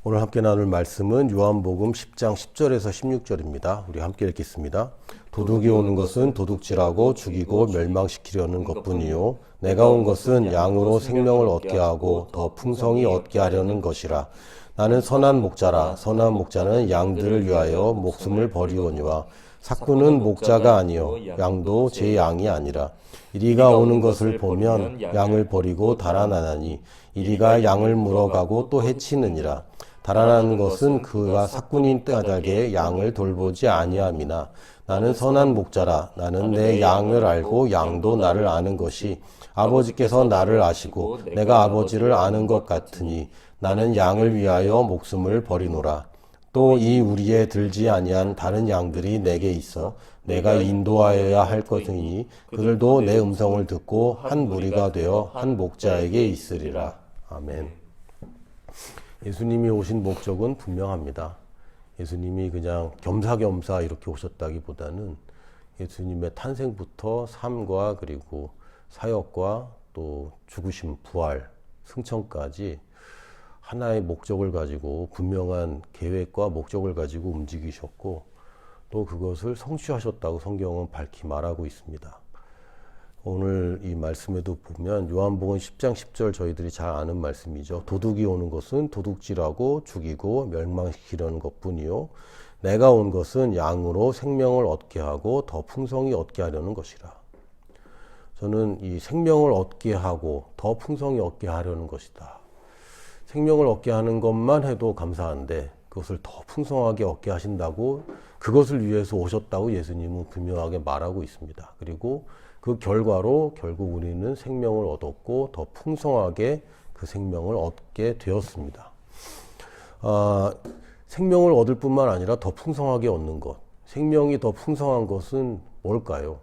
오늘 함께 나눌 말씀은 요한복음 10장 10절에서 16절입니다. 우리 함께 읽겠습니다. 도둑이 오는 것은 도둑질하고 죽이고 멸망시키려는 것뿐이요 내가 온 것은 양으로 생명을 얻게 하고 더 풍성히 얻게 하려는 것이라. 나는 선한 목자라. 선한 목자는 양들을 위하여 목숨을 버리오니와 삭구는 목자가 아니요 양도 제 양이 아니라. 이리가 오는 것을 보면 양을 버리고 달아나나니 이리가 양을 물어가고 또 해치느니라. 달아나는 것은 그가 삭군인 까닭에 양을 돌보지 아니함이나. 나는 선한 목자라. 나는 내 양을 알고 양도 나를 아는 것이 아버지께서 나를 아시고 내가 아버지를 아는 것 같으니 나는 양을 위하여 목숨을 버리노라. 또 이 우리에 들지 아니한 다른 양들이 내게 있어 내가 인도하여야 할 것이니 그들도 내 음성을 듣고 한 무리가 되어 한 목자에게 있으리라. 아멘. 예수님이 오신 목적은 분명합니다. 예수님이 그냥 겸사겸사 이렇게 오셨다기보다는 예수님의 탄생부터 삶과 그리고 사역과 또 죽으심, 부활, 승천까지 하나의 목적을 가지고 분명한 계획과 목적을 가지고 움직이셨고 또 그것을 성취하셨다고 성경은 밝히 말하고 있습니다. 오늘 이 말씀에도 보면 요한복음 10장 10절 저희들이 잘 아는 말씀이죠. 도둑이 오는 것은 도둑질하고 죽이고 멸망시키려는 것뿐이요 내가 온 것은 양으로 생명을 얻게 하고 더 풍성히 얻게 하려는 것이라. 저는 이 생명을 얻게 하고 더 풍성히 얻게 하려는 것이다. 생명을 얻게 하는 것만 해도 감사한데 그것을 더 풍성하게 얻게 하신다고 그것을 위해서 오셨다고 예수님은 분명하게 말하고 있습니다. 그리고 그 결과로 결국 우리는 생명을 얻었고 더 풍성하게 그 생명을 얻게 되었습니다. 생명을 얻을 뿐만 아니라 더 풍성하게 얻는 것. 생명이 더 풍성한 것은 뭘까요?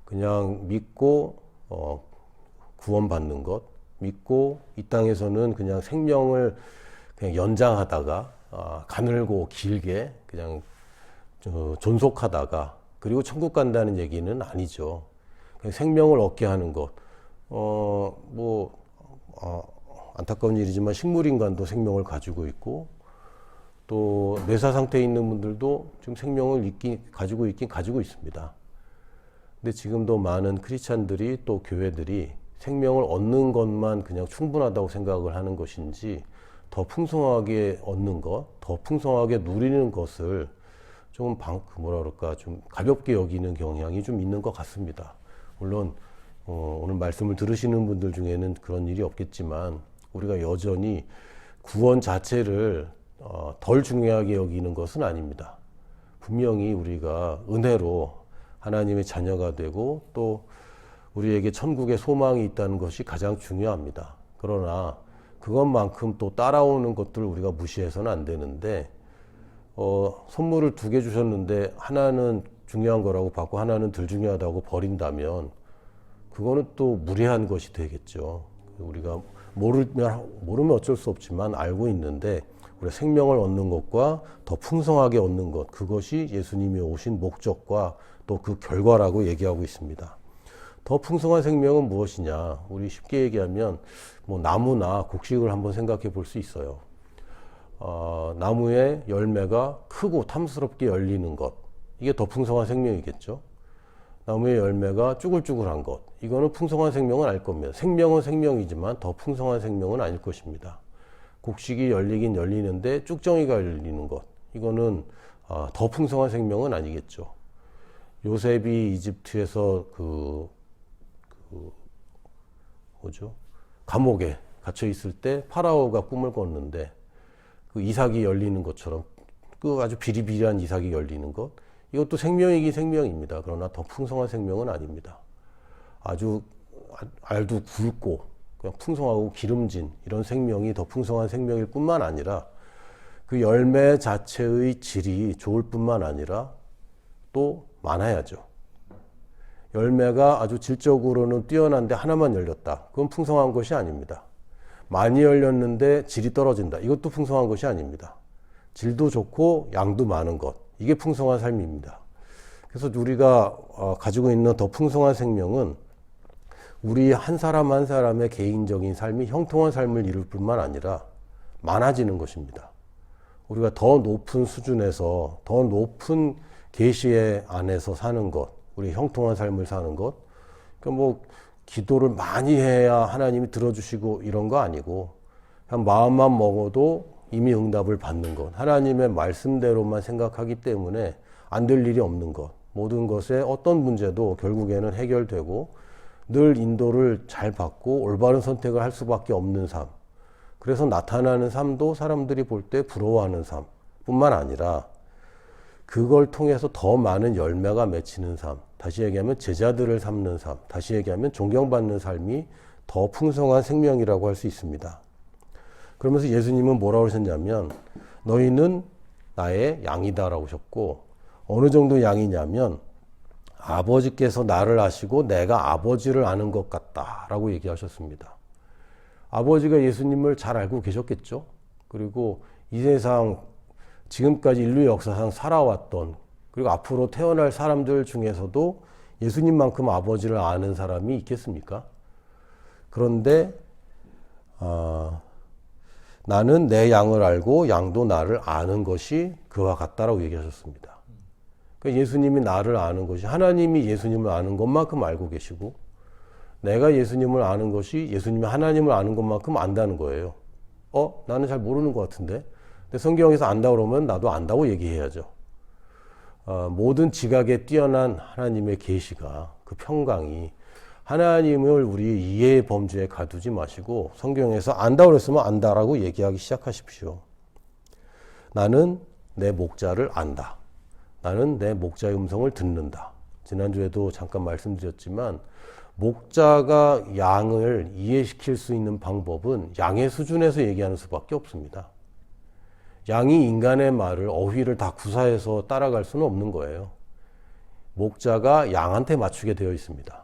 그냥 믿고 구원받는 것. 믿고 이 땅에서는 그냥 생명을 그냥 연장하다가 가늘고 길게 그냥 존속하다가 그리고 천국 간다는 얘기는 아니죠. 그냥 생명을 얻게 하는 것. 안타까운 일이지만 식물인간도 생명을 가지고 있고 또 뇌사 상태에 있는 분들도 지금 생명을 가지고 있습니다. 근데 지금도 많은 크리스찬들이 또 교회들이 생명을 얻는 것만 그냥 충분하다고 생각을 하는 것인지 더 풍성하게 얻는 것, 더 풍성하게 누리는 것을 좀 좀 가볍게 여기는 경향이 좀 있는 것 같습니다. 물론 오늘 말씀을 들으시는 분들 중에는 그런 일이 없겠지만 우리가 여전히 구원 자체를 덜 중요하게 여기는 것은 아닙니다. 분명히 우리가 은혜로 하나님의 자녀가 되고 또 우리에게 천국의 소망이 있다는 것이 가장 중요합니다. 그러나 그것만큼 또 따라오는 것들 우리가 무시해서는 안 되는데 선물을 2개 주셨는데 하나는 중요한 거라고 받고 하나는 덜 중요하다고 버린다면 그거는 또 무례한 것이 되겠죠. 우리가 모르면 어쩔 수 없지만 알고 있는데 우리가 생명을 얻는 것과 더 풍성하게 얻는 것, 그것이 예수님이 오신 목적과 또 그 결과라고 얘기하고 있습니다. 더 풍성한 생명은 무엇이냐? 우리 쉽게 얘기하면 나무나 곡식을 한번 생각해 볼 수 있어요. 나무의 열매가 크고 탐스럽게 열리는 것, 이게 더 풍성한 생명이겠죠. 나무의 열매가 쭈글쭈글한 것, 이거는 풍성한 생명은 아닐 겁니다. 생명은 생명이지만 더 풍성한 생명은 아닐 것입니다. 곡식이 열리긴 열리는데 쭉정이가 열리는 것, 이거는 더 풍성한 생명은 아니겠죠. 요셉이 이집트에서 감옥에 갇혀 있을 때 파라오가 꿈을 꿨는데 그 이삭이 열리는 것처럼 그 아주 비리비리한 이삭이 열리는 것, 이것도 생명이긴 생명입니다. 그러나 더 풍성한 생명은 아닙니다. 아주 알도 굵고 그냥 풍성하고 기름진 이런 생명이 더 풍성한 생명일 뿐만 아니라 그 열매 자체의 질이 좋을 뿐만 아니라 또 많아야죠. 열매가 아주 질적으로는 뛰어난데 하나만 열렸다. 그건 풍성한 것이 아닙니다. 많이 열렸는데 질이 떨어진다. 이것도 풍성한 것이 아닙니다. 질도 좋고 양도 많은 것. 이게 풍성한 삶입니다. 그래서 우리가 가지고 있는 더 풍성한 생명은 우리 한 사람 한 사람의 개인적인 삶이 형통한 삶을 이룰 뿐만 아니라 많아지는 것입니다. 우리가 더 높은 수준에서 더 높은 계시의 안에서 사는 것, 우리 형통한 삶을 사는 것, 그러니까 뭐 기도를 많이 해야 하나님이 들어주시고 이런 거 아니고 그냥 마음만 먹어도 이미 응답을 받는 것, 하나님의 말씀대로만 생각하기 때문에 안 될 일이 없는 것, 모든 것에 어떤 문제도 결국에는 해결되고 늘 인도를 잘 받고 올바른 선택을 할 수밖에 없는 삶, 그래서 나타나는 삶도 사람들이 볼 때 부러워하는 삶 뿐만 아니라 그걸 통해서 더 많은 열매가 맺히는 삶, 다시 얘기하면 제자들을 삼는 삶, 다시 얘기하면 존경받는 삶이 더 풍성한 생명이라고 할 수 있습니다. 그러면서 예수님은 뭐라고 하셨냐면 너희는 나의 양이다라고 하셨고, 어느 정도 양이냐면 아버지께서 나를 아시고 내가 아버지를 아는 것 같다라고 얘기하셨습니다. 아버지가 예수님을 잘 알고 계셨겠죠. 그리고 이 세상 지금까지 인류 역사상 살아왔던, 그리고 앞으로 태어날 사람들 중에서도 예수님만큼 아버지를 아는 사람이 있겠습니까? 그런데 나는 내 양을 알고 양도 나를 아는 것이 그와 같다라고 얘기하셨습니다. 그러니까 예수님이 나를 아는 것이, 하나님이 예수님을 아는 것만큼 알고 계시고 내가 예수님을 아는 것이 예수님이 하나님을 아는 것만큼 안다는 거예요. 나는 잘 모르는 것 같은데. 근데 성경에서 안다 그러면 나도 안다고 얘기해야죠. 모든 지각에 뛰어난 하나님의 계시가, 그 평강이, 하나님을 우리 이해의 범주에 가두지 마시고 성경에서 안다 그랬으면 안다라고 얘기하기 시작하십시오. 나는 내 목자를 안다. 나는 내 목자의 음성을 듣는다. 지난주에도 잠깐 말씀드렸지만 목자가 양을 이해시킬 수 있는 방법은 양의 수준에서 얘기하는 수밖에 없습니다. 양이 인간의 말을, 어휘를 다 구사해서 따라갈 수는 없는 거예요. 목자가 양한테 맞추게 되어 있습니다.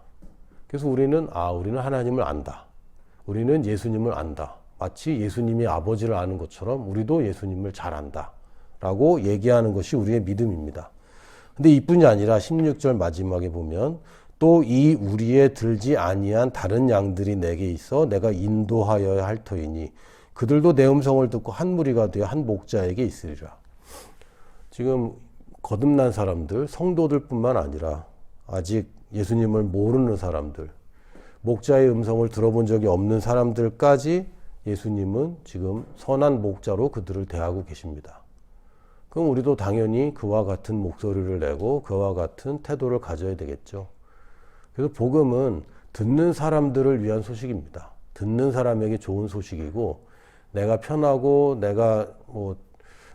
그래서 우리는 하나님을 안다. 우리는 예수님을 안다. 마치 예수님이 아버지를 아는 것처럼 우리도 예수님을 잘 안다. 라고 얘기하는 것이 우리의 믿음입니다. 근데 이뿐이 아니라 16절 마지막에 보면 또 이 우리에 들지 아니한 다른 양들이 내게 있어 내가 인도하여야 할 터이니 그들도 내 음성을 듣고 한 무리가 되어 한 목자에게 있으리라. 지금 거듭난 사람들, 성도들 뿐만 아니라 아직 예수님을 모르는 사람들, 목자의 음성을 들어본 적이 없는 사람들까지 예수님은 지금 선한 목자로 그들을 대하고 계십니다. 그럼 우리도 당연히 그와 같은 목소리를 내고 그와 같은 태도를 가져야 되겠죠. 그래서 복음은 듣는 사람들을 위한 소식입니다. 듣는 사람에게 좋은 소식이고 내가 편하고 내가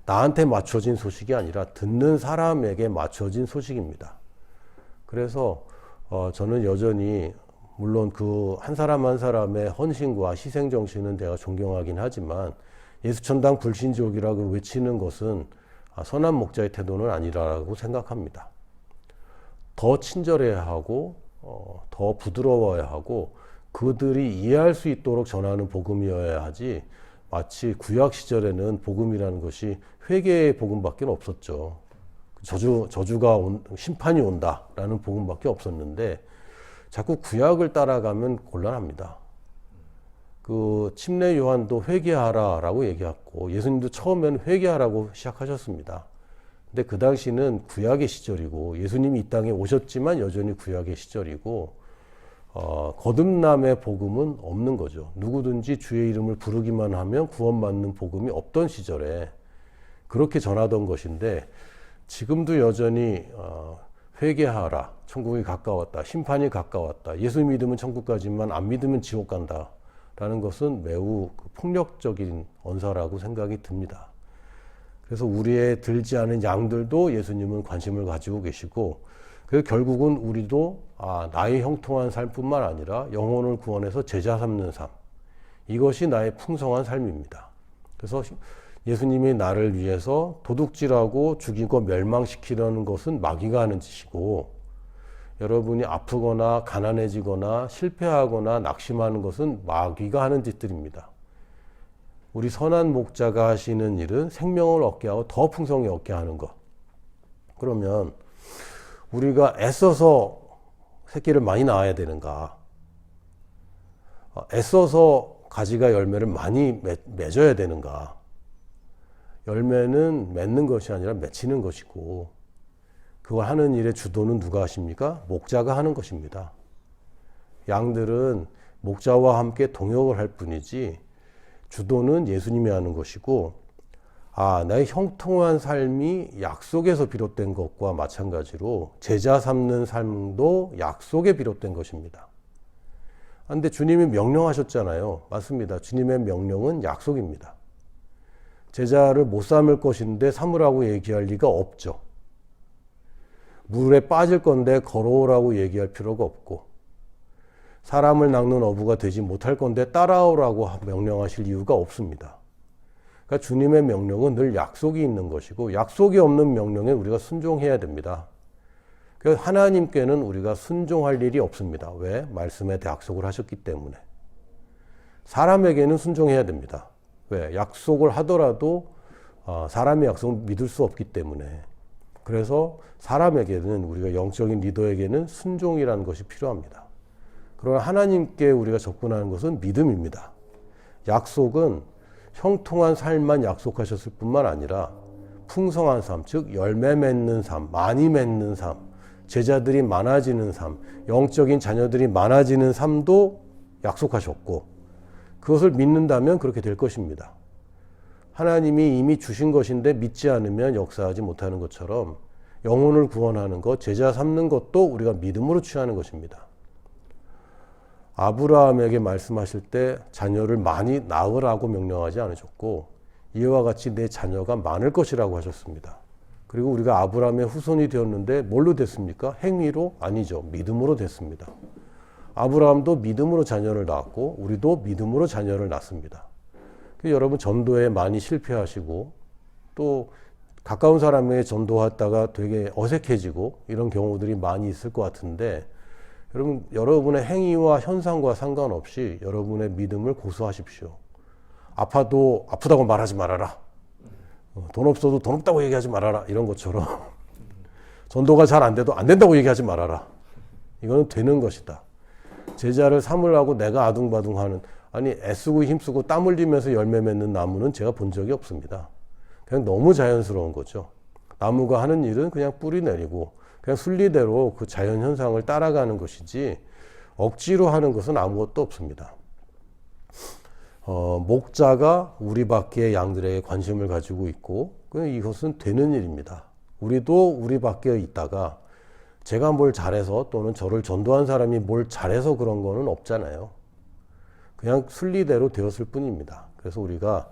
나한테 맞춰진 소식이 아니라 듣는 사람에게 맞춰진 소식입니다. 그래서 저는 여전히 물론 그 한 사람 한 사람의 헌신과 희생 정신은 내가 존경하긴 하지만 예수천당 불신족이라고 외치는 것은 선한 목자의 태도는 아니라고 생각합니다. 더 친절해야 하고 더 부드러워야 하고 그들이 이해할 수 있도록 전하는 복음이어야 하지, 마치 구약 시절에는 복음이라는 것이 회개의 복음밖에 없었죠. 저주가 심판이 온다라는 복음밖에 없었는데 자꾸 구약을 따라가면 곤란합니다. 그 침례 요한도 회개하라라고 얘기했고 예수님도 처음에는 회개하라고 시작하셨습니다. 근데 그 당시는 구약의 시절이고 예수님이 이 땅에 오셨지만 여전히 구약의 시절이고 거듭남의 복음은 없는 거죠. 누구든지 주의 이름을 부르기만 하면 구원받는 복음이 없던 시절에 그렇게 전하던 것인데 지금도 여전히 회개하라, 천국이 가까웠다, 심판이 가까웠다, 예수 믿으면 천국 가지만 안 믿으면 지옥 간다 라는 것은 매우 폭력적인 언사라고 생각이 듭니다. 그래서 우리의 들지 않은 양들도 예수님은 관심을 가지고 계시고, 그래서 결국은 우리도 나의 형통한 삶뿐만 아니라 영혼을 구원해서 제자 삼는 삶, 이것이 나의 풍성한 삶입니다. 그래서 예수님이 나를 위해서 도둑질하고 죽이고 멸망시키려는 것은 마귀가 하는 짓이고, 여러분이 아프거나 가난해지거나 실패하거나 낙심하는 것은 마귀가 하는 짓들입니다. 우리 선한 목자가 하시는 일은 생명을 얻게 하고 더 풍성히 얻게 하는 것. 그러면 우리가 애써서 새끼를 많이 낳아야 되는가? 애써서 가지가 열매를 많이 맺어야 되는가? 열매는 맺는 것이 아니라 맺히는 것이고, 그걸 하는 일의 주도는 누가 하십니까? 목자가 하는 것입니다. 양들은 목자와 함께 동역을 할 뿐이지 주도는 예수님이 하는 것이고, 나의 형통한 삶이 약속에서 비롯된 것과 마찬가지로 제자 삼는 삶도 약속에 비롯된 것입니다. 그런데 주님이 명령하셨잖아요. 맞습니다. 주님의 명령은 약속입니다. 제자를 못 삼을 것인데 삼으라고 얘기할 리가 없죠. 물에 빠질 건데 걸어오라고 얘기할 필요가 없고, 사람을 낚는 어부가 되지 못할 건데 따라오라고 명령하실 이유가 없습니다. 그러니까 주님의 명령은 늘 약속이 있는 것이고, 약속이 없는 명령에 우리가 순종해야 됩니다. 그래서 하나님께는 우리가 순종할 일이 없습니다. 왜? 말씀에 약속을 하셨기 때문에. 사람에게는 순종해야 됩니다. 왜? 약속을 하더라도 사람의 약속을 믿을 수 없기 때문에. 그래서 사람에게는, 우리가 영적인 리더에게는 순종이라는 것이 필요합니다. 그러나 하나님께 우리가 접근하는 것은 믿음입니다. 약속은 형통한 삶만 약속하셨을 뿐만 아니라 풍성한 삶, 즉 열매 맺는 삶, 많이 맺는 삶, 제자들이 많아지는 삶, 영적인 자녀들이 많아지는 삶도 약속하셨고, 그것을 믿는다면 그렇게 될 것입니다. 하나님이 이미 주신 것인데 믿지 않으면 역사하지 못하는 것처럼 영혼을 구원하는 것, 제자 삼는 것도 우리가 믿음으로 취하는 것입니다. 아브라함에게 말씀하실 때 자녀를 많이 낳으라고 명령하지 않으셨고, 이와 같이 내 자녀가 많을 것이라고 하셨습니다. 그리고 우리가 아브라함의 후손이 되었는데 뭘로 됐습니까? 행위로? 아니죠. 믿음으로 됐습니다. 아브라함도 믿음으로 자녀를 낳았고, 우리도 믿음으로 자녀를 낳습니다. 여러분, 전도에 많이 실패하시고, 또 가까운 사람에게 전도하다가 되게 어색해지고 이런 경우들이 많이 있을 것 같은데, 여러분의 행위와 현상과 상관없이 여러분의 믿음을 고수하십시오. 아파도 아프다고 말하지 말아라. 돈 없어도 돈 없다고 얘기하지 말아라. 이런 것처럼 전도가 잘 안 돼도 안 된다고 얘기하지 말아라. 이거는 되는 것이다. 제자를 삼으려고 내가 아둥바둥하는, 애쓰고 힘쓰고 땀 흘리면서 열매 맺는 나무는 제가 본 적이 없습니다. 그냥 너무 자연스러운 거죠. 나무가 하는 일은 그냥 뿌리 내리고 그냥 순리대로 그 자연 현상을 따라가는 것이지, 억지로 하는 것은 아무것도 없습니다. 목자가 우리 밖에 양들에게 관심을 가지고 있고, 이것은 되는 일입니다. 우리도 우리 밖에 있다가 제가 뭘 잘해서, 또는 저를 전도한 사람이 뭘 잘해서 그런 거는 없잖아요. 그냥 순리대로 되었을 뿐입니다. 그래서 우리가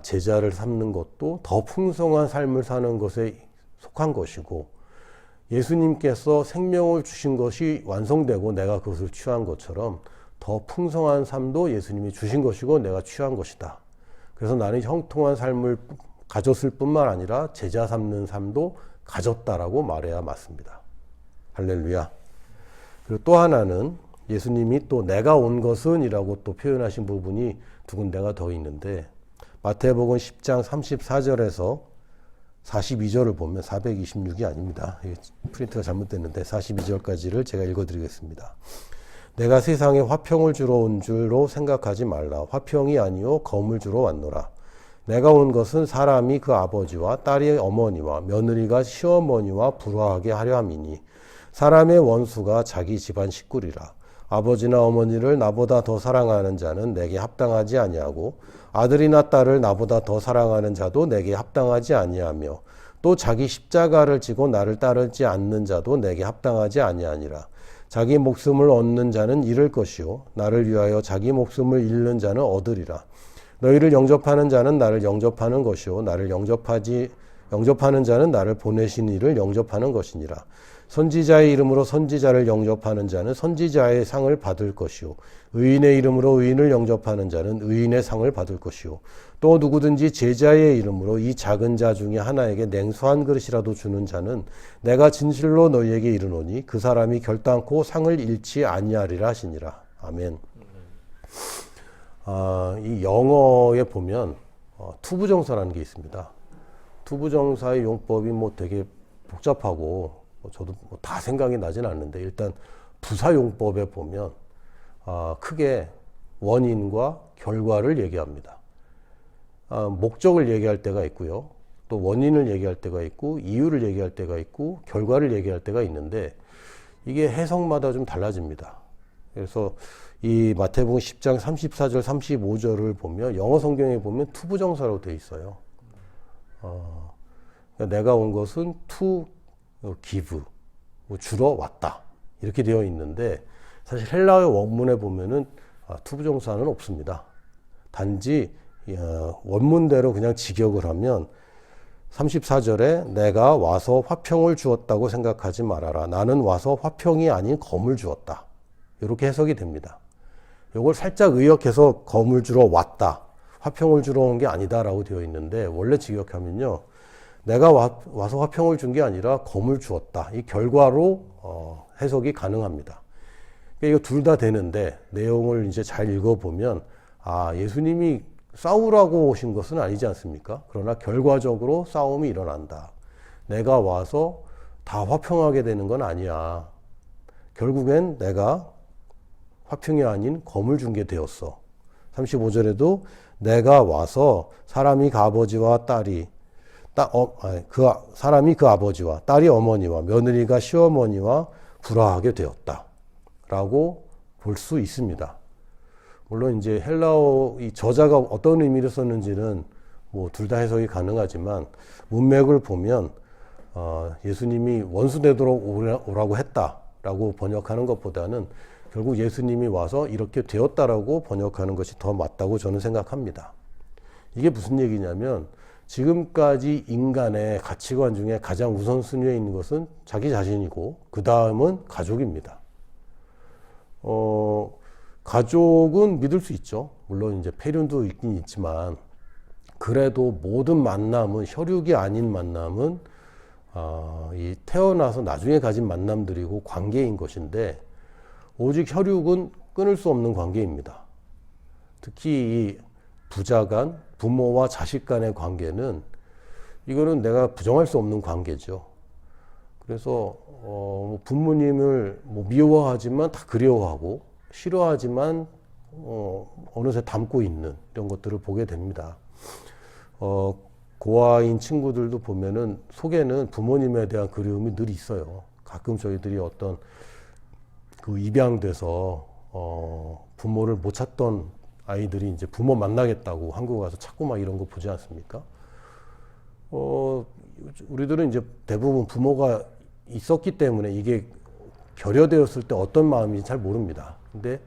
제자를 삼는 것도 더 풍성한 삶을 사는 것에 속한 것이고, 예수님께서 생명을 주신 것이 완성되고 내가 그것을 취한 것처럼 더 풍성한 삶도 예수님이 주신 것이고 내가 취한 것이다. 그래서 나는 형통한 삶을 가졌을 뿐만 아니라 제자 삼는 삶도 가졌다라고 말해야 맞습니다. 할렐루야. 그리고 또 하나는 예수님이 또 내가 온 것은 이라고 또 표현하신 부분이 두 군데가 더 있는데, 마태복음 10장 34절에서 42절을 보면, 426이 아닙니다. 프린트가 잘못됐는데 42절까지를 제가 읽어드리겠습니다. 내가 세상에 화평을 주러 온 줄로 생각하지 말라. 화평이 아니요 검을 주러 왔노라. 내가 온 것은 사람이 그 아버지와 딸의 어머니와 며느리가 시어머니와 불화하게 하려 함이니, 사람의 원수가 자기 집안 식구리라. 아버지나 어머니를 나보다 더 사랑하는 자는 내게 합당하지 아니하고, 아들이나 딸을 나보다 더 사랑하는 자도 내게 합당하지 아니하며, 또 자기 십자가를 지고 나를 따르지 않는 자도 내게 합당하지 아니하니라. 자기 목숨을 얻는 자는 잃을 것이요 나를 위하여 자기 목숨을 잃는 자는 얻으리라. 너희를 영접하는 자는 나를 영접하는 것이요 나를 영접하는 자는 나를 보내신 이를 영접하는 것이니라. 선지자의 이름으로 선지자를 영접하는 자는 선지자의 상을 받을 것이요 의인의 이름으로 의인을 영접하는 자는 의인의 상을 받을 것이요 또 누구든지 제자의 이름으로 이 작은 자 중에 하나에게 냉수 한 그릇이라도 주는 자는 내가 진실로 너희에게 이르노니 그 사람이 결단코 상을 잃지 아니하리라 하시니라. 아멘. 이 영어에 보면 투부정사라는 게 있습니다. 투부정사의 용법이 되게 복잡하고 저도 다 생각이 나진 않는데, 일단 부사용법에 보면 크게 원인과 결과를 얘기합니다. 목적을 얘기할 때가 있고요. 또 원인을 얘기할 때가 있고 이유를 얘기할 때가 있고 결과를 얘기할 때가 있는데 이게 해석마다 좀 달라집니다. 그래서 이 마태복음 10장 34절 35절을 보면 영어 성경에 보면 투부정사로 되어 있어요. 내가 온 것은 to give, 주러 왔다 이렇게 되어 있는데 사실 헬라어 원문에 보면은 투부정사는 없습니다. 단지 원문대로 그냥 직역을 하면 34절에 내가 와서 화평을 주었다고 생각하지 말아라. 나는 와서 화평이 아닌 검을 주었다. 이렇게 해석이 됩니다. 이걸 살짝 의역해서 검을 주러 왔다. 화평을 주러 온 게 아니다라고 되어 있는데 원래 직역하면요. 내가 와서 화평을 준 게 아니라 검을 주었다. 이 결과로 해석이 가능합니다. 그러니까 이거 둘 다 되는데 내용을 이제 잘 읽어보면 예수님이 싸우라고 오신 것은 아니지 않습니까? 그러나 결과적으로 싸움이 일어난다. 내가 와서 다 화평하게 되는 건 아니야. 결국엔 내가 화평이 아닌 검을 준 게 되었어. 35절에도 내가 와서 사람이 그 아버지와 딸이 사람이 그 아버지와 딸이 어머니와 며느리가 시어머니와 불화하게 되었다. 라고 볼 수 있습니다. 물론 이제 헬라어 이 저자가 어떤 의미로 썼는지는 뭐 둘 다 해석이 가능하지만 문맥을 보면 예수님이 원수 되도록 오라고 했다라고 번역하는 것보다는 결국 예수님이 와서 이렇게 되었다라고 번역하는 것이 더 맞다고 저는 생각합니다. 이게 무슨 얘기냐면 지금까지 인간의 가치관 중에 가장 우선순위에 있는 것은 자기 자신이고 그 다음은 가족입니다. 가족은 믿을 수 있죠. 물론 이제 폐륜도 있긴 있지만 그래도 모든 만남은 혈육이 아닌 만남은 이 태어나서 나중에 가진 만남들이고 관계인 것인데 오직 혈육은 끊을 수 없는 관계입니다. 특히 이 부자 간 부모와 자식 간의 관계는 이거는 내가 부정할 수 없는 관계죠. 그래서 부모님을 미워하지만 다 그리워하고 싫어하지만 어느새 닮고 있는 이런 것들을 보게 됩니다. 고아인 친구들도 보면은 속에는 부모님에 대한 그리움이 늘 있어요. 가끔 저희들이 어떤 그 입양돼서 부모를 못 찾던 아이들이 이제 부모 만나겠다고 한국 와서 찾고 막 이런 거 보지 않습니까? 우리들은 이제 대부분 부모가 있었기 때문에 이게 결여되었을 때 어떤 마음인지 잘 모릅니다. 근데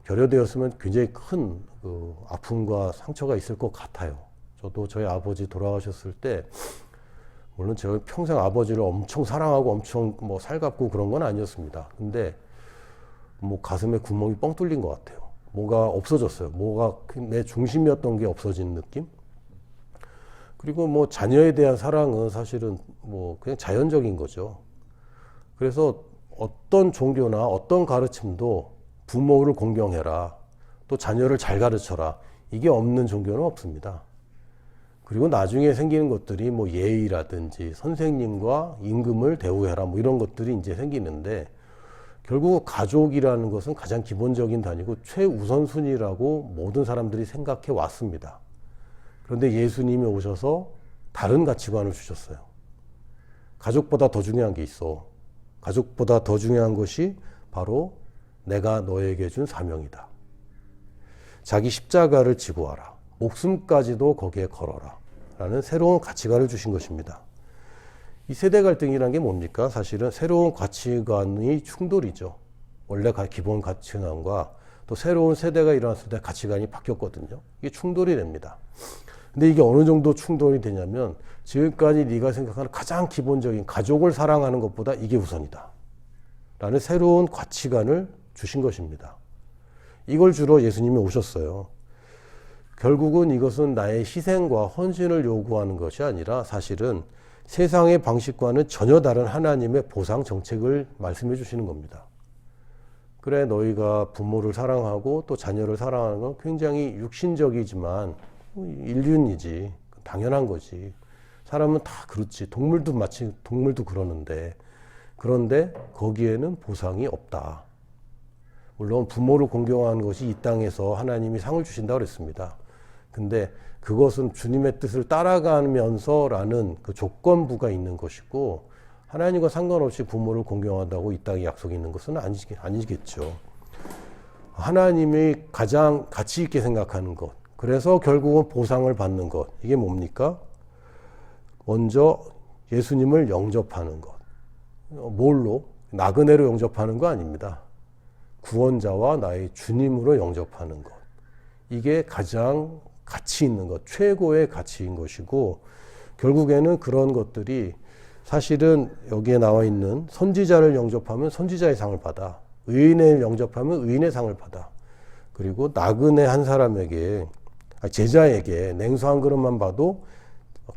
결여되었으면 굉장히 큰 아픔과 상처가 있을 것 같아요. 저도 저희 아버지 돌아가셨을 때 물론 제가 평생 아버지를 엄청 사랑하고 엄청 뭐 살갑고 그런 건 아니었습니다. 근데 뭐 가슴에 구멍이 뻥 뚫린 것 같아요. 뭐가 없어졌어요. 뭐가 내 중심이었던 게 없어진 느낌? 그리고 뭐 자녀에 대한 사랑은 사실은 뭐 그냥 자연적인 거죠. 그래서 어떤 종교나 어떤 가르침도 부모를 공경해라. 또 자녀를 잘 가르쳐라. 이게 없는 종교는 없습니다. 그리고 나중에 생기는 것들이 뭐 예의라든지 선생님과 임금을 대우해라 뭐 이런 것들이 이제 생기는데 결국 가족이라는 것은 가장 기본적인 단위고 최우선순위라고 모든 사람들이 생각해 왔습니다. 그런데 예수님이 오셔서 다른 가치관을 주셨어요. 가족보다 더 중요한 게 있어. 가족보다 더 중요한 것이 바로 내가 너에게 준 사명이다. 자기 십자가를 지고 와라. 목숨까지도 거기에 걸어라. 라는 새로운 가치관을 주신 것입니다. 이 세대 갈등이란 게 뭡니까? 사실은 새로운 가치관의 충돌이죠. 원래 기본 가치관과 또 새로운 세대가 일어났을 때 가치관이 바뀌었거든요. 이게 충돌이 됩니다. 근데 이게 어느 정도 충돌이 되냐면 지금까지 네가 생각하는 가장 기본적인 가족을 사랑하는 것보다 이게 우선이다. 라는 새로운 가치관을 주신 것입니다. 이걸 주러 예수님이 오셨어요. 결국은 이것은 나의 희생과 헌신을 요구하는 것이 아니라 사실은 세상의 방식과는 전혀 다른 하나님의 보상 정책을 말씀해 주시는 겁니다. 그래 너희가 부모를 사랑하고 또 자녀를 사랑하는 건 굉장히 육신적이지만 인륜이지. 당연한 거지. 사람은 다 그렇지. 동물도 마치 동물도 그러는데 그런데 거기에는 보상이 없다. 물론 부모를 공경하는 것이 이 땅에서 하나님이 상을 주신다고 그랬습니다. 근데 그것은 주님의 뜻을 따라가면서라는 그 조건부가 있는 것이고, 하나님과 상관없이 부모를 공경한다고 이 땅에 약속이 있는 것은 아니겠죠. 하나님이 가장 가치 있게 생각하는 것, 그래서 결국은 보상을 받는 것, 이게 뭡니까? 먼저 예수님을 영접하는 것. 뭘로? 나그네로 영접하는 거 아닙니다. 구원자와 나의 주님으로 영접하는 것. 이게 가장 가치 있는 것, 최고의 가치인 것이고, 결국에는 그런 것들이 사실은 여기에 나와 있는 선지자를 영접하면 선지자의 상을 받아, 의인을 영접하면 의인의 상을 받아, 그리고 나그네 한 사람에게, 제자에게 냉수 한 그릇만 봐도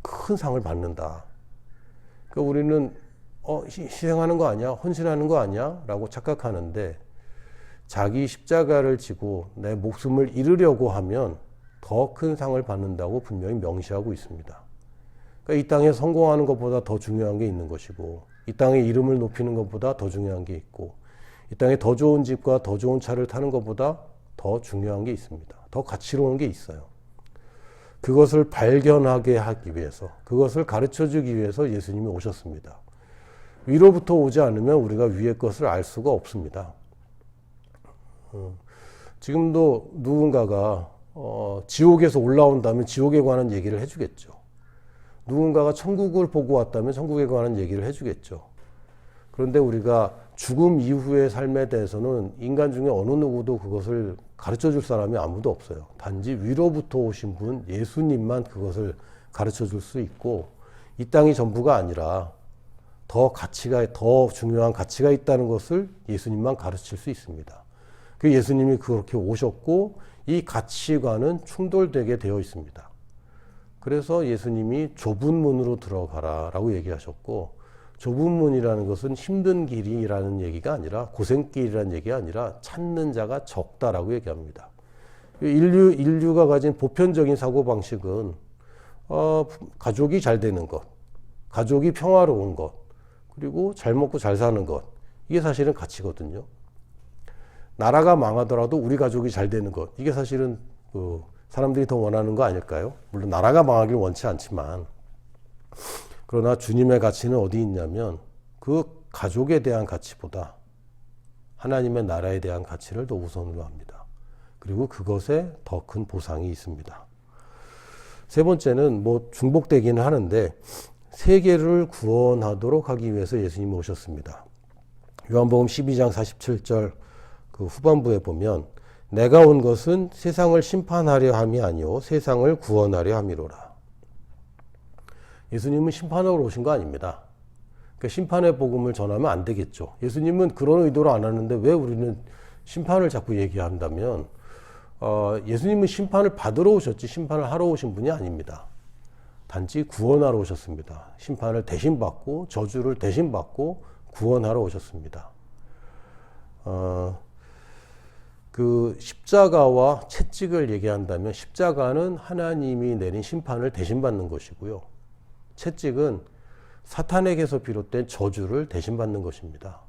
큰 상을 받는다. 그러니까 우리는 희생하는 거 아니야? 헌신하는 거 아니야? 라고 착각하는데, 자기 십자가를 지고 내 목숨을 잃으려고 하면 더 큰 상을 받는다고 분명히 명시하고 있습니다. 그러니까 이 땅에 성공하는 것보다 더 중요한 게 있는 것이고, 이 땅에 이름을 높이는 것보다 더 중요한 게 있고, 이 땅에 더 좋은 집과 더 좋은 차를 타는 것보다 더 중요한 게 있습니다. 더 가치로운 게 있어요. 그것을 발견하게 하기 위해서, 그것을 가르쳐 주기 위해서 예수님이 오셨습니다. 위로부터 오지 않으면 우리가 위의 것을 알 수가 없습니다. 지금도 누군가가 지옥에서 올라온다면 지옥에 관한 얘기를 해주겠죠. 누군가가 천국을 보고 왔다면 천국에 관한 얘기를 해주겠죠. 그런데 우리가 죽음 이후의 삶에 대해서는 인간 중에 어느 누구도 그것을 가르쳐 줄 사람이 아무도 없어요. 단지 위로부터 오신 분 예수님만 그것을 가르쳐 줄 수 있고, 이 땅이 전부가 아니라 더 중요한 가치가 있다는 것을 예수님만 가르칠 수 있습니다. 그 예수님이 그렇게 오셨고, 이 가치관은 충돌되게 되어 있습니다. 그래서 예수님이 좁은 문으로 들어가라 라고 얘기하셨고, 좁은 문이라는 것은 힘든 길이라는 얘기가 아니라, 고생길이라는 얘기가 아니라 찾는 자가 적다라고 얘기합니다. 인류가 가진 보편적인 사고방식은 가족이 잘 되는 것, 가족이 평화로운 것, 그리고 잘 먹고 잘 사는 것, 이게 사실은 가치거든요. 나라가 망하더라도 우리 가족이 잘 되는 것, 이게 사실은 사람들이 더 원하는 거 아닐까요? 물론 나라가 망하길 원치 않지만, 그러나 주님의 가치는 어디 있냐면 그 가족에 대한 가치보다 하나님의 나라에 대한 가치를 더 우선으로 합니다. 그리고 그것에 더 큰 보상이 있습니다. 세 번째는 중복되기는 하는데, 세계를 구원하도록 하기 위해서 예수님이 오셨습니다. 요한복음 12장 47절 그 후반부에 보면, 내가 온 것은 세상을 심판하려 함이 아니요 세상을 구원하려 함이로라. 예수님은 심판하러 오신 거 아닙니다. 그러니까 심판의 복음을 전하면 안 되겠죠. 예수님은 그런 의도로 안 하는데 왜 우리는 심판을 자꾸 얘기한다면, 예수님은 심판을 받으러 오셨지 심판을 하러 오신 분이 아닙니다. 단지 구원하러 오셨습니다. 심판을 대신 받고 저주를 대신 받고 구원하러 오셨습니다. 그 십자가와 채찍을 얘기한다면, 십자가는 하나님이 내린 심판을 대신 받는 것이고요, 채찍은 사탄에게서 비롯된 저주를 대신 받는 것입니다.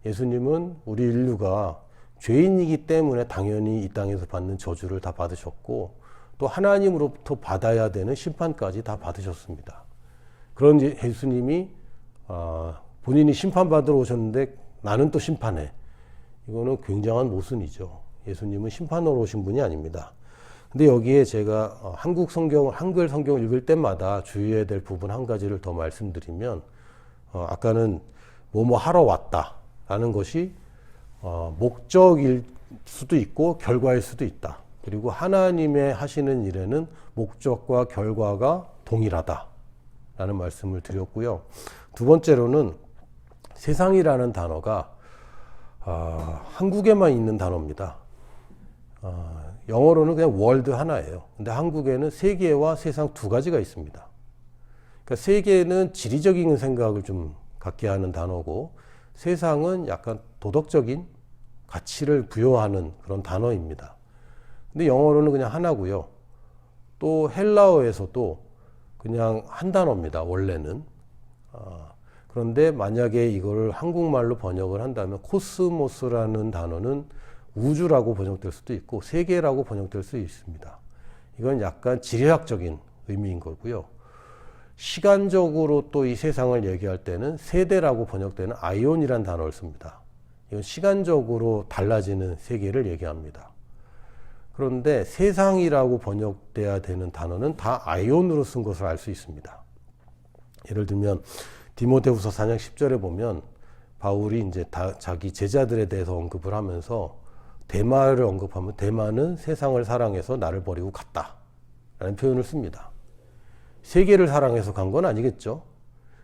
예수님은 우리 인류가 죄인이기 때문에 당연히 이 땅에서 받는 저주를 다 받으셨고, 또 하나님으로부터 받아야 되는 심판까지 다 받으셨습니다. 그런 예수님이 본인이 심판받으러 오셨는데 나는 또 심판해. 이거는 굉장한 모순이죠. 예수님은 심판으로 오신 분이 아닙니다. 근데 여기에 제가 한글 성경을 읽을 때마다 주의해야 될 부분 한 가지를 더 말씀드리면, 아까는 뭐뭐 하러 왔다라는 것이 목적일 수도 있고 결과일 수도 있다. 그리고 하나님의 하시는 일에는 목적과 결과가 동일하다라는 말씀을 드렸고요. 두 번째로는 세상이라는 단어가 한국에만 있는 단어입니다. 영어로는 그냥 월드 하나예요. 근데 한국에는 세계와 세상 두 가지가 있습니다. 그러니까 세계는 지리적인 생각을 좀 갖게 하는 단어고, 세상은 약간 도덕적인 가치를 부여하는 그런 단어입니다. 근데 영어로는 그냥 하나고요. 또 헬라어에서도 그냥 한 단어입니다, 원래는. 그런데 만약에 이거를 한국말로 번역을 한다면 코스모스라는 단어는 우주라고 번역될 수도 있고 세계라고 번역될 수 있습니다. 이건 약간 지리학적인 의미인 거고요. 시간적으로 또 이 세상을 얘기할 때는 세대라고 번역되는 아이온이라는 단어를 씁니다. 이건 시간적으로 달라지는 세계를 얘기합니다. 그런데 세상이라고 번역돼야 되는 단어는 다 아이온으로 쓴 것을 알 수 있습니다. 예를 들면 디모데후서 4장 10절에 보면 바울이 이제 자기 제자들에 대해서 언급을 하면서 데마를 언급하면 데마는 세상을 사랑해서 나를 버리고 갔다 라는 표현을 씁니다. 세계를 사랑해서 간 건 아니겠죠.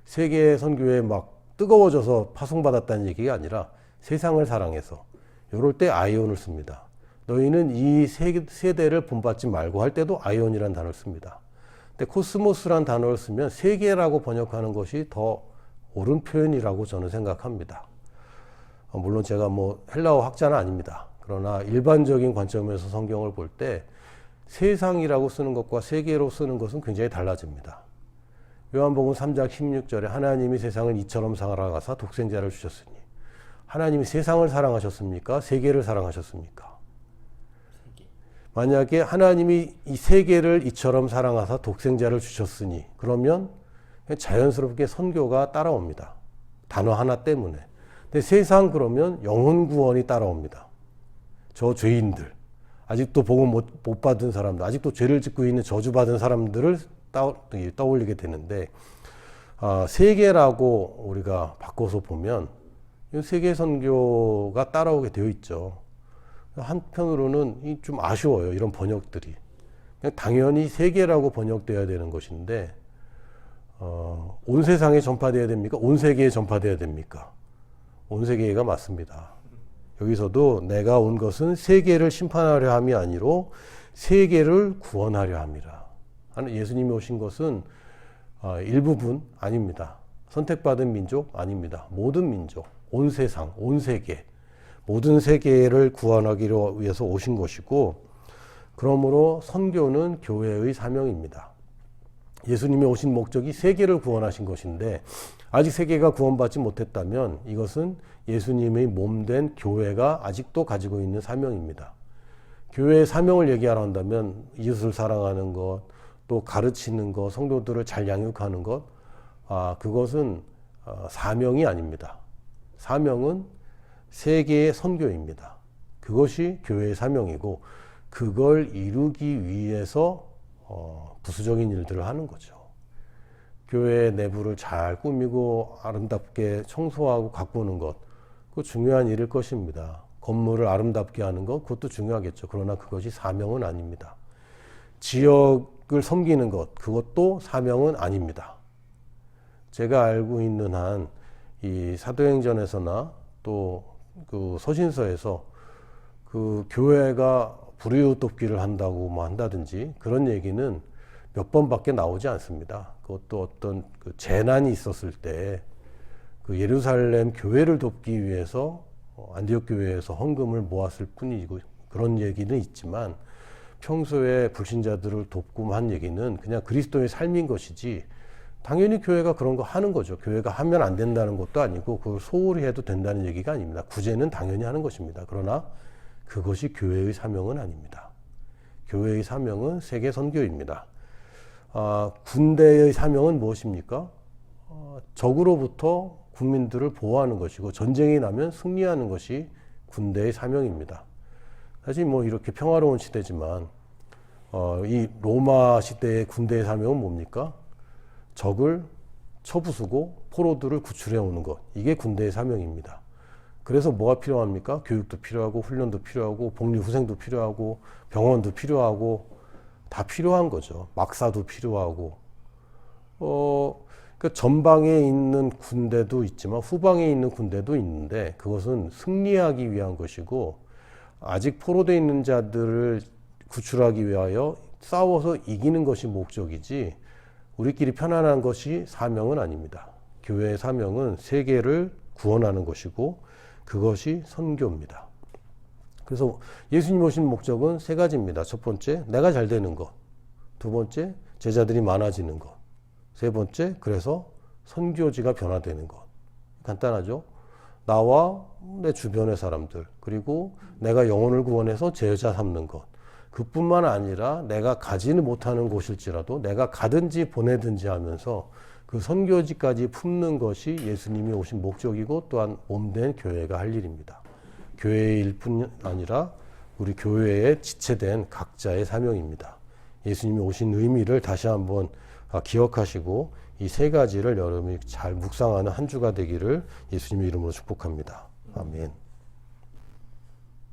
세계 선교에 막 뜨거워져서 파송받았다는 얘기가 아니라 세상을 사랑해서, 이럴 때 아이온을 씁니다. 너희는 이 세대를 본받지 말고 할 때도 아이온이라는 단어를 씁니다. 근데 코스모스란 단어를 쓰면 세계라고 번역하는 것이 더 옳은 표현이라고 저는 생각합니다. 물론 제가 뭐 헬라어 학자는 아닙니다. 그러나 일반적인 관점에서 성경을 볼 때 세상이라고 쓰는 것과 세계로 쓰는 것은 굉장히 달라집니다. 요한복음 3장 16절에 하나님이 세상을 이처럼 사랑하사 독생자를 주셨으니, 하나님이 세상을 사랑하셨습니까? 세계를 사랑하셨습니까? 만약에 하나님이 이 세계를 이처럼 사랑하사 독생자를 주셨으니, 그러면 자연스럽게 선교가 따라옵니다. 단어 하나 때문에. 근데 세상 그러면 영혼 구원이 따라옵니다. 저 죄인들, 아직도 복음 못 받은 사람들, 아직도 죄를 짓고 있는 저주받은 사람들을 떠올리게 되는데, 세계라고 우리가 바꿔서 보면 세계 선교가 따라오게 되어 있죠. 한편으로는 좀 아쉬워요, 이런 번역들이. 그냥 당연히 세계라고 번역돼야 되는 것인데, 온 세상에 전파돼야 됩니까? 온 세계에 전파돼야 됩니까? 온 세계가 맞습니다. 여기서도 내가 온 것은 세계를 심판하려 함이 아니로 세계를 구원하려 함이라. 예수님이 오신 것은 일부분 아닙니다. 선택받은 민족 아닙니다. 모든 민족, 온 세상, 온 세계, 모든 세계를 구원하기 위해서 오신 것이고, 그러므로 선교는 교회의 사명입니다. 예수님이 오신 목적이 세계를 구원하신 것인데, 아직 세계가 구원받지 못했다면 이것은 예수님의 몸된 교회가 아직도 가지고 있는 사명입니다. 교회의 사명을 얘기하려 한다면 이웃을 사랑하는 것, 또 가르치는 것, 성도들을 잘 양육하는 것, 그것은 사명이 아닙니다. 사명은 세계의 선교입니다. 그것이 교회의 사명이고, 그걸 이루기 위해서 부수적인 일들을 하는 거죠. 교회 내부를 잘 꾸미고 아름답게 청소하고 가꾸는 것, 그거 중요한 일일 것입니다. 건물을 아름답게 하는 것, 그것도 중요하겠죠. 그러나 그것이 사명은 아닙니다. 지역을 섬기는 것, 그것도 사명은 아닙니다. 제가 알고 있는 한 이 사도행전에서나 또 그 서신서에서 그 교회가 불이웃 돕기를 한다고 뭐 한다든지 그런 얘기는 몇 번밖에 나오지 않습니다. 그것도 어떤 그 재난이 있었을 때 그 예루살렘 교회를 돕기 위해서 안디옥 교회에서 헌금을 모았을 뿐이고, 그런 얘기는 있지만 평소에 불신자들을 돕고 한 얘기는 그냥 그리스도의 삶인 것이지, 당연히 교회가 그런 거 하는 거죠. 교회가 하면 안 된다는 것도 아니고 그걸 소홀히 해도 된다는 얘기가 아닙니다. 구제는 당연히 하는 것입니다. 그러나 그것이 교회의 사명은 아닙니다. 교회의 사명은 세계 선교입니다. 군대의 사명은 무엇입니까? 적으로부터 국민들을 보호하는 것이고, 전쟁이 나면 승리하는 것이 군대의 사명입니다. 사실 뭐 이렇게 평화로운 시대지만 이 로마 시대의 군대의 사명은 뭡니까? 적을 쳐부수고 포로들을 구출해 오는 것, 이게 군대의 사명입니다. 그래서 뭐가 필요합니까? 교육도 필요하고 훈련도 필요하고 복리후생도 필요하고 병원도 필요하고 다 필요한 거죠. 막사도 필요하고. 그러니까 전방에 있는 군대도 있지만 후방에 있는 군대도 있는데, 그것은 승리하기 위한 것이고, 아직 포로되어 있는 자들을 구출하기 위하여 싸워서 이기는 것이 목적이지, 우리끼리 편안한 것이 사명은 아닙니다. 교회의 사명은 세계를 구원하는 것이고, 그것이 선교입니다. 그래서 예수님 오신 목적은 세 가지입니다. 첫 번째, 내가 잘 되는 것. 두 번째, 제자들이 많아지는 것. 세 번째, 그래서 선교지가 변화되는 것. 간단하죠? 나와 내 주변의 사람들, 그리고 내가 영혼을 구원해서 제자 삼는 것. 그뿐만 아니라 내가 가지는 못하는 곳일지라도 내가 가든지 보내든지 하면서 그 선교지까지 품는 것이 예수님이 오신 목적이고 또한 몸된 교회가 할 일입니다. 교회의 일뿐 아니라 우리 교회에 지체된 각자의 사명입니다. 예수님이 오신 의미를 다시 한번 기억하시고 이 세 가지를 여러분이 잘 묵상하는 한 주가 되기를 예수님의 이름으로 축복합니다. 아멘.